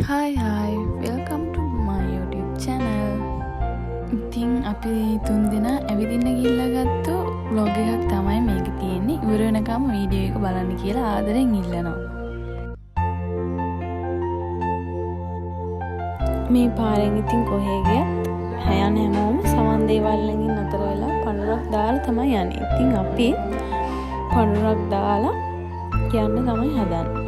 Hi, welcome to my YouTube channel. ඉතින් අපි තුන් දෙනා ඇවිදින්න ගිහිල්ලා ගත්ත vlog එකක් තමයි මේකේ තියෙන්නේ. ඉවර වෙනකම් වීඩියෝ එක බලන්න කියලා ආදරෙන් ඉල්ලනවා. මේ පාරෙන් ඉතින් කොහේ ගියත් යන හැමෝම සමන් දේවල් වලින් අතර වෙලා පණුරක් දාලා තමයි යන්නේ. ඉතින් අපි පණුරක් දාලා යන්න තමයි හදන්නේ.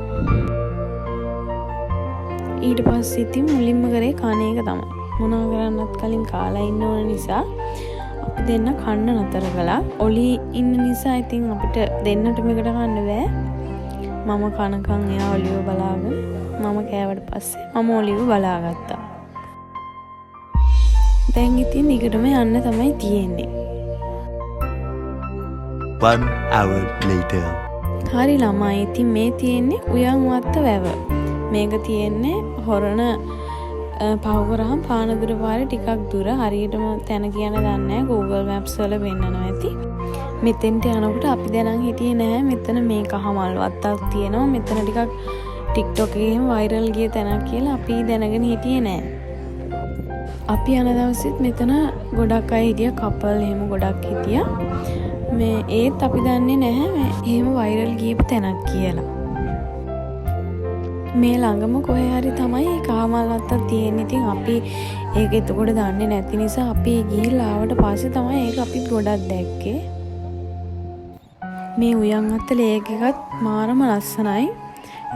ඊට පස්සේ ඉතින් මුලින්ම කරේ කණ එක තමයි. මොනවා කරන්නත් කලින් කාලා ඉන්න ඕන නිසා අපි දෙන්න කන්න නතර කළා. ඔලි ඉන්න නිසා ඉතින් අපිට දෙන්නට මේකට කන්න බෑ. මම කනකන් එයා ඔලිව බලාගෙන මම කෑවට පස්සේ මම ඔලිව බලාගත්තා. දැන් ඉතින් ඊකටම යන්න තමයි තියෙන්නේ. 1 hour later. හරි ළමයි ඉතින් මේ තියෙන්නේ උයන් වත්ත වැව. මේක තියෙන්නේ හොරණ පහු කරාම පානදුර පාරේ ටිකක් දුර. හරියටම තැන කියන්න දන්නේ නැහැ. Google Maps වල වෙන්නනවා ඇති. මෙතෙන්ට යනකොට අපි දැනන් හිටියේ නැහැ මෙතන මේ කහමල් වත්තක් තියෙනවා. මෙතන ටිකක් TikTok එකේ එහෙම viral ගිය තැනක් කියලා අපි දැනගෙන හිටියේ නැහැ. අපි යන දවසෙත් මෙතන ගොඩක් අය හිටියා. කපල් එහෙම ගොඩක් හිටියා. මේ ඒත් අපි දන්නේ නැහැ එහෙම viral ගියපු තැනක් කියලා. මේ ළඟම කොහේ හරි තමයි කහමල් වත්තක් තියෙන්නේ. ඉතින් අපි ඒක එතකොට දන්නේ නැති නිසා අපි ගිහිල්ලා ආවට පස්සේ තමයි ඒක අපිත් ගොඩක් දැක්කේ. මේ උයන් වත්ත ලේක් එකත් මාරම ලස්සනයි.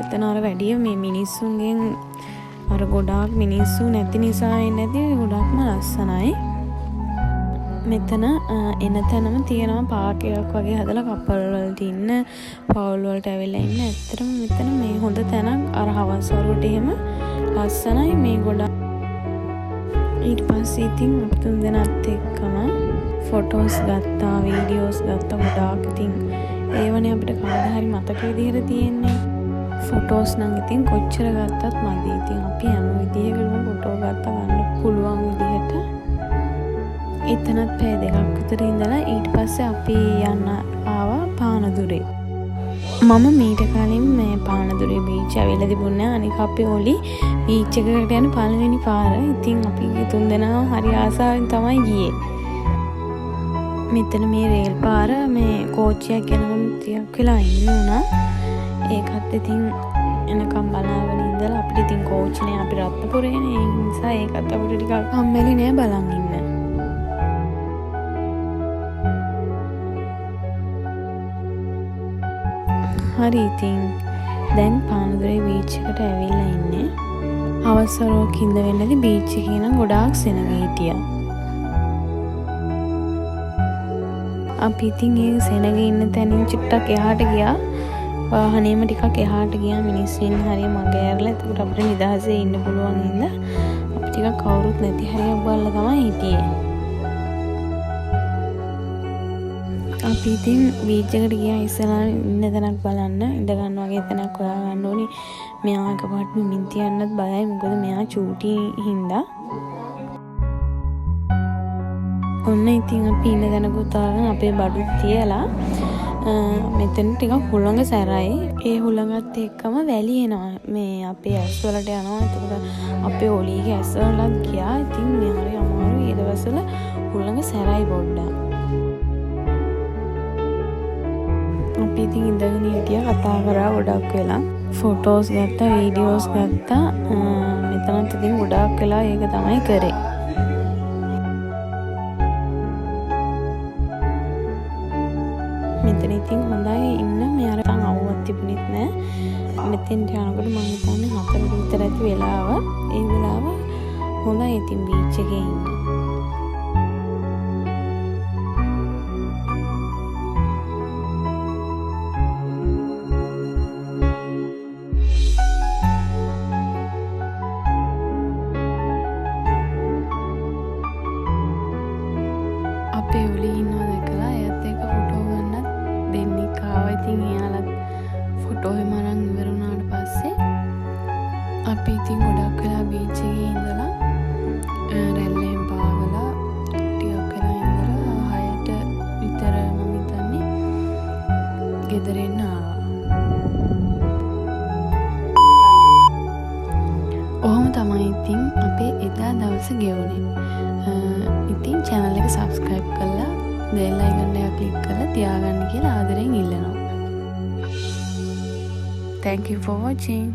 එතන අර වැඩිය මේ මිනිස්සුන්ගෙන් අර ගොඩාක් මිනිස්සු නැති නිසා නැති ගොඩක්ම ලස්සනයි. මෙතන එන තැනම තියෙනවා පාක් එකක් වගේ හදලා කපල් වලට ඉන්න පවුල් වලට ඇවිල්ලා ඉන්න. ඇත්තටම මෙතන මේ හොඳ තැනක්. අර හවස් වරුවට එහෙම ලස්සනයි මේ ගොඩක්. ඊට පස්සේ ඉතින් අපි තුන් දෙනාත් එක්කම ෆොටෝස් ගත්තා, වීඩියෝස් ගත්තා ගොඩාක්. ඉතින් ඒවනේ අපිට කවදා හරි මතක විදිහට තියෙන්නේ. ෆොටෝස් නම් ඉතින් කොච්චර ගත්තත් මදි. ඉතින් අපි හැම විදිහකටම ෆොටෝ ගත්තා ගන්න පුළුවන් විදිහට. එතනත් පැය දෙකක් විතර ඉඳලා ඊට පස්සේ අපි යන්න ආවා පානදුරේ. මම මීට කලින් මේ පානදුරේ බීච් ඇවිල්ලා තිබුණේ. අනික අපි ඔලි බීච් එකකට යන පළවෙනි පාර. ඉතින් අපි තුන් දෙනා හරි ආසාවෙන් තමයි ගියේ. මෙතන මේ රේල් පාර මේ කෝච්චියක් යනකොට ටිකක් වෙලා ඉන්න උනා. ඒකත් ඉතින් එනකම් බලාගෙන ඉඳලා අපිට ඉතින් කෝච්චි නේ අපි රත්නපුරේනේ. ඒ නිසා ඒකත් අපිට ටිකක් හම්බෙලි නෑ බලන් ඉන්න. හරි ඉතින් දැන් පානදුරේ බීච් එකට ඇවිල්ලා ඉන්නේ. අවසරෝක ඉඳ වෙන්නදී බීච් එකේ නම් ගොඩාක් සෙනග හිටියා. අපි ඉතින් ඒ සෙනග ඉන්න තැනින් චුට්ටක් එහාට ගියා. වාහනේම ටිකක් එහාට ගියා. මිනිස්සු ඉන්න හරිය මග ඇරලා. එතකොට අපිට නිදහසේ ඉන්න පුළුවන් හින්දා අපි ටිකක් කවුරුත් නැති හරියක් බලලා තමයි හිටියේ. අපි ඉතින් බීච් එකට ගියා. ඉස්සලා ඉන්න තැනක් බලන්න ඉඳ ගන්න වගේ තැනක් හොයා ගන්න ඕනේ. මෙයා එකපාරට මින් තියන්නත් බයයි. මොකද මෙයා චූටි හින්දා. ඔන්න ඉතින් අපි ඉන්න තැනකුත් ආගෙන අපේ බඩුත් තියලා මෙතන ටිකක් හුළඟ සැරයි. ඒ හුළඟත් එක්කම වැලි එනවා. මේ අපේ ඇස් වලට යනවා. එතකොට අපේ ඔලියේ ඇස් වලත් ගියා. ඉතින් මේ හරි අමාරුයි. ඒ දවස්වල හුළඟ සැරයි පොඩ්ඩක්. අපි ඉතින් ඉඳගෙන හිටියා කතා කරා ගොඩක් වෙලා. ෆොටෝස් ගත්තා, වීඩියෝස් ගත්තා. මෙතනත් ඉතින් ගොඩක් වෙලා ඒක තමයි කරේ. මෙතන ඉතින් හොඳයි ඉන්න. මෙයාට තාම අවුවක් තිබුණෙත් නෑ. මෙතෙන්ට යනකොට මම හිතන්නේ 4 විතර ඇති වෙලාව. ඒ වෙලාව හොඳයි ඉතින් බීච් එකේ ඉන්න. අපේ ඔලි ඉන්නවා දැකලා එයත් එක්ක ෆොටෝ ගන්නත් දෙන්නෙක් ආවා. ඉතින් එයාලත් ෆොටෝ එහෙම අරන් ඉවර වුණාට පස්සේ අපි ඉතින් ගොඩක් වෙලා බීච් එකේ ඉඳලා රැල්ලෙන් පාවලා ටිකක් වෙලා ඉඳලා 6ට විතර මම හිතන්නේ ගෙදර එන්න ආවා. ඔහොම ඉතින් අපේ එදා දවස ගෙවුනේ. ඉතින් channel එක subscribe කරලා bell icon එක click කරලා තියාගන්න කියලා ආදරෙන් ඉල්ලනවා. Thank you for watching.